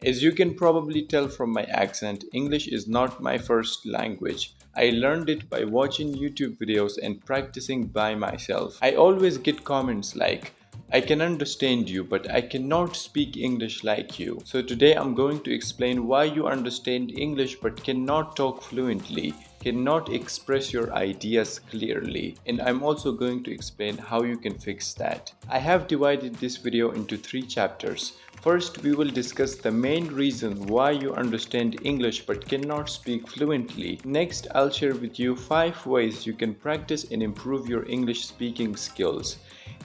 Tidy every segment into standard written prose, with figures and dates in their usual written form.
As you can probably tell from my accent, English is not my first language. I learned it by watching YouTube videos and practicing by myself. I always get comments like, I can understand you, but I cannot speak English like you. So today I'm going to explain why you understand English but cannot talk fluently, cannot express your ideas clearly, and I'm also going to explain how you can fix that. I have divided this video into 3 chapters. First, we will discuss the main reason why you understand English but cannot speak fluently. Next, I'll share with you 5 ways you can practice and improve your English speaking skills.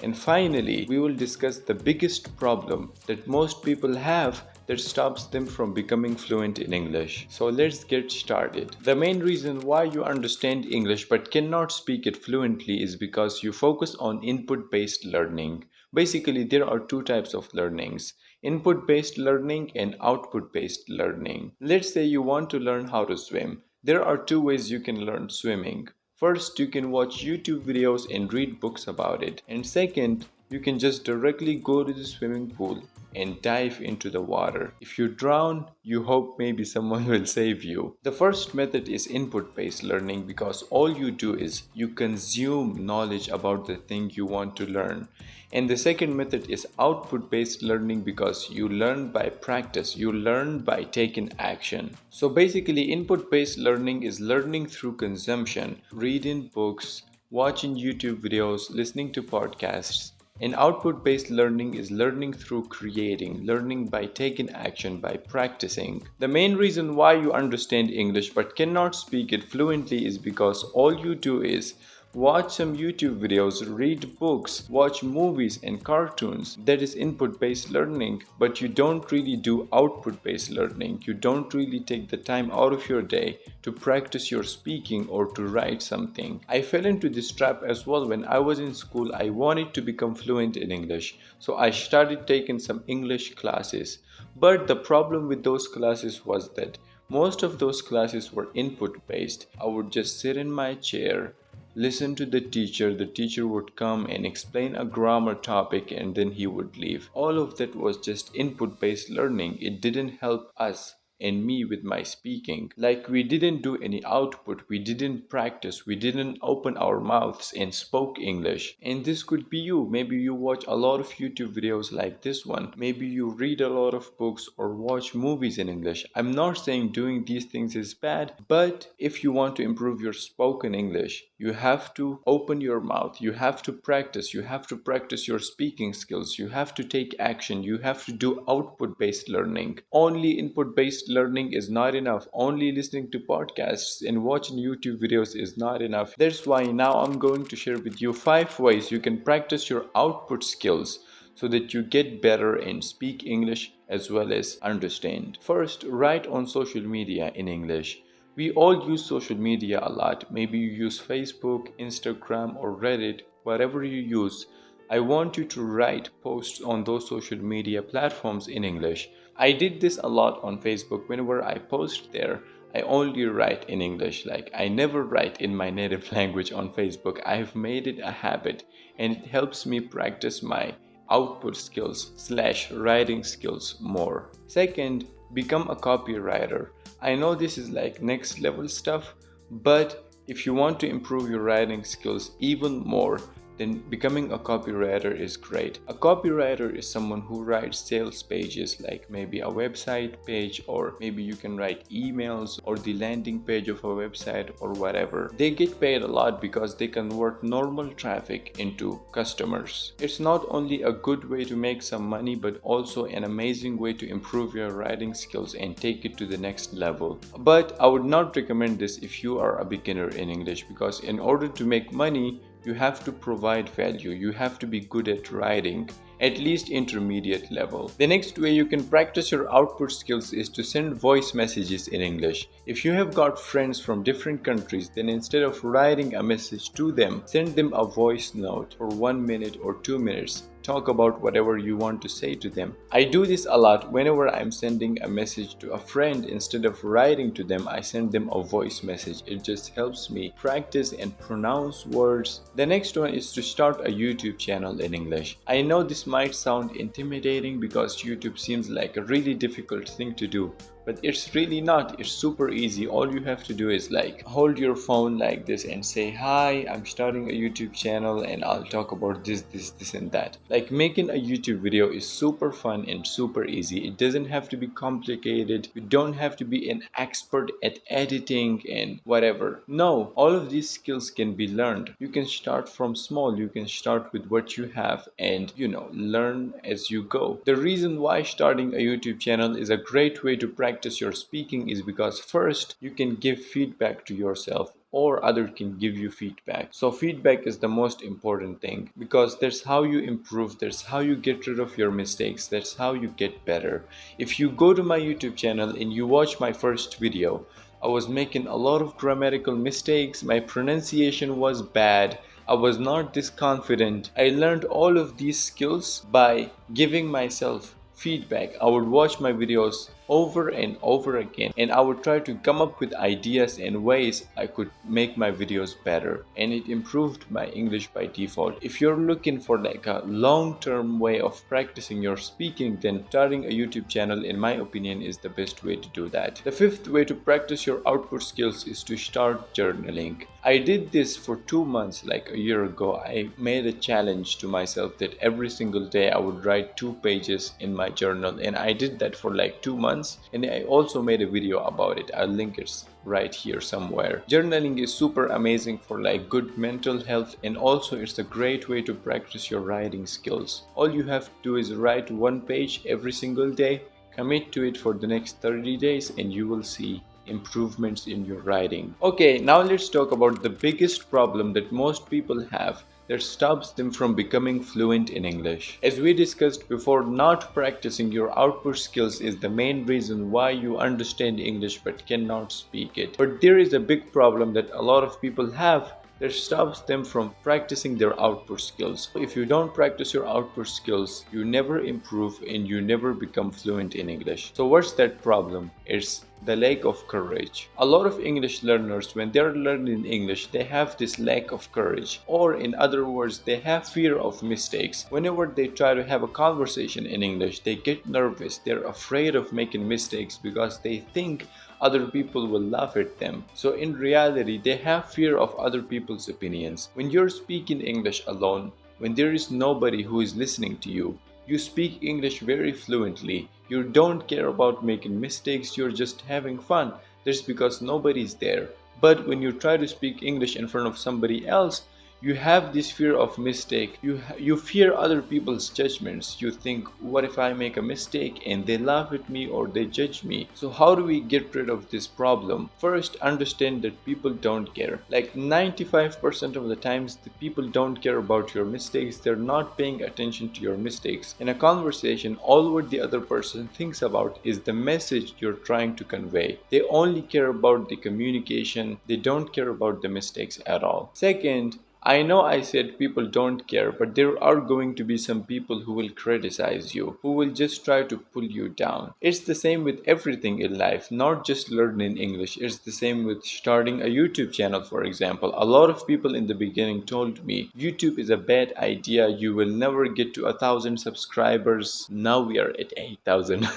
And finally, we will discuss the biggest problem that most people have that stops them from becoming fluent in English. So let's get started. The main reason why you understand English but cannot speak it fluently is because you focus on input-based learning. Basically, there are 2 types of learnings: input-based learning and output-based learning. Let's say you want to learn how to swim. There are 2 ways you can learn swimming. First, you can watch YouTube videos and read books about it. And second, you can just directly go to the swimming pool and dive into the water. If you drown, you hope maybe someone will save you. The first method is input-based learning because all you do is you consume knowledge about the thing you want to learn. And the second method is output-based learning because you learn by practice, you learn by taking action. So basically, input-based learning is learning through consumption, reading books, watching YouTube videos, listening to podcasts. And output-based learning is learning through creating, learning by taking action, by practicing. The main reason why you understand English but cannot speak it fluently is because all you do is watch some YouTube videos, read books, watch movies and cartoons. That is input-based learning, but you don't really do output-based learning. You don't really take the time out of your day to practice your speaking or to write something. I fell into this trap as well when I was in school. I wanted to become fluent in English, so I started taking some English classes. But the problem with those classes was that most of those classes were input-based. I would just sit in my chair, listen to the teacher would come and explain a grammar topic and then he would leave. All of that was just input-based learning. It didn't help us and me with my speaking. Like, we didn't do any output, we didn't practice, we didn't open our mouths and spoke English. And this could be you. Maybe you watch a lot of YouTube videos like this one. Maybe you read a lot of books or watch movies in English. I'm not saying doing these things is bad, but if you want to improve your spoken English, you have to open your mouth, you have to practice your speaking skills, you have to take action, you have to do output-based learning. Only input-based learning is not enough. Only listening to podcasts and watching YouTube videos is not enough. That's why now I'm going to share with you 5 ways you can practice your output skills so that you get better and speak English as well as understand. First, write on social media in English. We all use social media a lot. Maybe you use Facebook, Instagram, or Reddit, whatever you use. I want you to write posts on those social media platforms in English. I did this a lot on Facebook. Whenever I post there, I only write in English. Like, I never write in my native language on Facebook. I've made it a habit and it helps me practice my output skills / writing skills more. Second, become a copywriter. I know this is like next level stuff, but if you want to improve your writing skills even more, then becoming a copywriter is great. A copywriter is someone who writes sales pages, like maybe a website page, or maybe you can write emails or the landing page of a website or whatever. They get paid a lot because they convert normal traffic into customers. It's not only a good way to make some money, but also an amazing way to improve your writing skills and take it to the next level. But I would not recommend this if you are a beginner in English, because in order to make money, you have to provide value. You have to be good at writing, at least intermediate level. The next way you can practice your output skills is to send voice messages in English. If you have got friends from different countries, then instead of writing a message to them, send them a voice note for 1 minute or 2 minutes. talk about whatever you want to say to them. I do this a lot whenever I'm sending a message to a friend. Instead of writing to them, I send them a voice message. It just helps me practice and pronounce words. The next one is to start a YouTube channel in English. I know this might sound intimidating because YouTube seems like a really difficult thing to do. But it's really not. It's super easy. All you have to do is like hold your phone like this and say, "Hi, I'm starting a YouTube channel and I'll talk about this and that." Like making a YouTube video is super fun and super easy. It doesn't have to be complicated. You don't have to be an expert at editing and whatever. No, all of these skills can be learned. You can start from small. You can start with what you have and, learn as you go. The reason why starting a YouTube channel is a great way to practice your speaking is because first, you can give feedback to yourself or others can give you feedback. So feedback is the most important thing because that's how you improve, that's how you get rid of your mistakes, that's how you get better. If you go to my YouTube channel and you watch my first video, I was making a lot of grammatical mistakes, my pronunciation was bad, I was not this confident. I learned all of these skills by giving myself feedback. I would watch my videos over and over again and I would try to come up with ideas and ways I could make my videos better, and it improved my English by default. If you're looking for like a long-term way of practicing your speaking, then starting a YouTube channel in my opinion is the best way to do that. The fifth way to practice your output skills is to start journaling. I did this for 2 months. Like a year ago, I made a challenge to myself that every single day I would write 2 pages in my journal, and I did that for like 2 months. And I also made a video about it. I'll link it right here somewhere. Journaling is super amazing for like good mental health, and also it's a great way to practice your writing skills. All you have to do is write 1 page every single day, commit to it for the next 30 days, and you will see improvements in your writing. Okay, now let's talk about the biggest problem that most people have that stops them from becoming fluent in English. As we discussed before, not practicing your output skills is the main reason why you understand English but cannot speak it. But there is a big problem that a lot of people have that stops them from practicing their output skills. If you don't practice your output skills, you never improve and you never become fluent in English. So what's that problem? It's the lack of courage. A lot of English learners, when they're learning English, they have this lack of courage, or in other words, they have fear of mistakes. Whenever they try to have a conversation in English, they get nervous. They're afraid of making mistakes because they think other people will laugh at them. So in reality, they have fear of other people's opinions. When you're speaking English alone, when there is nobody who is listening to you, you speak English very fluently. You don't care about making mistakes, you're just having fun. That's because nobody's there. But when you try to speak English in front of somebody else, you have this fear of mistake. You fear other people's judgments. You think, what if I make a mistake and they laugh at me or they judge me? So how do we get rid of this problem? First, understand that people don't care. Like 95% of the times, the people don't care about your mistakes. They're not paying attention to your mistakes. In a conversation, all what the other person thinks about is the message you're trying to convey. They only care about the communication. They don't care about the mistakes at all. Second, I know I said people don't care, but there are going to be some people who will criticize you, who will just try to pull you down. It's the same with everything in life, not just learning English. It's the same with starting a YouTube channel, for example. A lot of people in the beginning told me, YouTube is a bad idea, you will never get to 1,000 subscribers. Now we are at 8,000.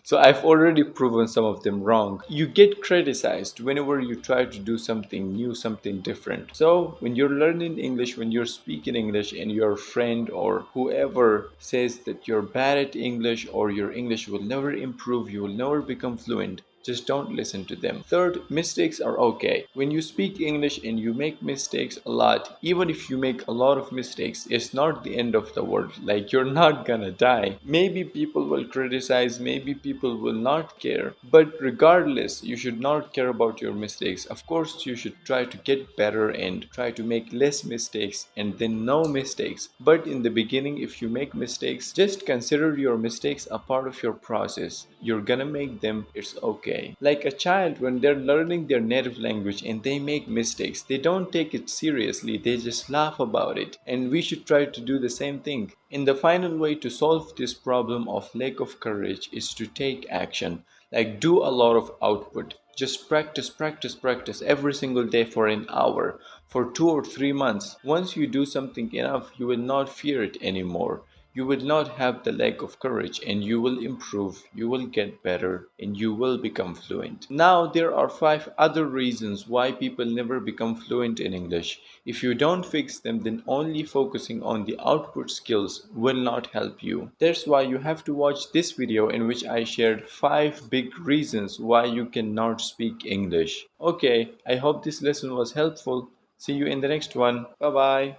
So I've already proven some of them wrong. You get criticized whenever you try to do something new, something different. So when you're learning English, when you're speaking English and your friend or whoever says that you're bad at English or your English will never improve, you will never become fluent, just don't listen to them. Third, mistakes are okay. When you speak English and you make mistakes a lot, even if you make a lot of mistakes, it's not the end of the world. Like, you're not gonna die. Maybe people will criticize, maybe people will not care. But regardless, you should not care about your mistakes. Of course, you should try to get better and try to make less mistakes and then no mistakes. But in the beginning, if you make mistakes, just consider your mistakes a part of your process. You're gonna make them, it's okay. okay. Like a child, when they're learning their native language and they make mistakes, they don't take it seriously, they just laugh about it. And we should try to do the same thing. And the final way to solve this problem of lack of courage is to take action. Like, do a lot of output. Just practice, practice, practice every single day for an hour, for 2 or 3 months. Once you do something enough, you will not fear it anymore. You will not have the lack of courage, and you will improve, you will get better, and you will become fluent. Now, there are 5 other reasons why people never become fluent in English. If you don't fix them, then only focusing on the output skills will not help you. That's why you have to watch this video in which I shared 5 big reasons why you cannot speak English. Okay, I hope this lesson was helpful. See you in the next one. Bye bye.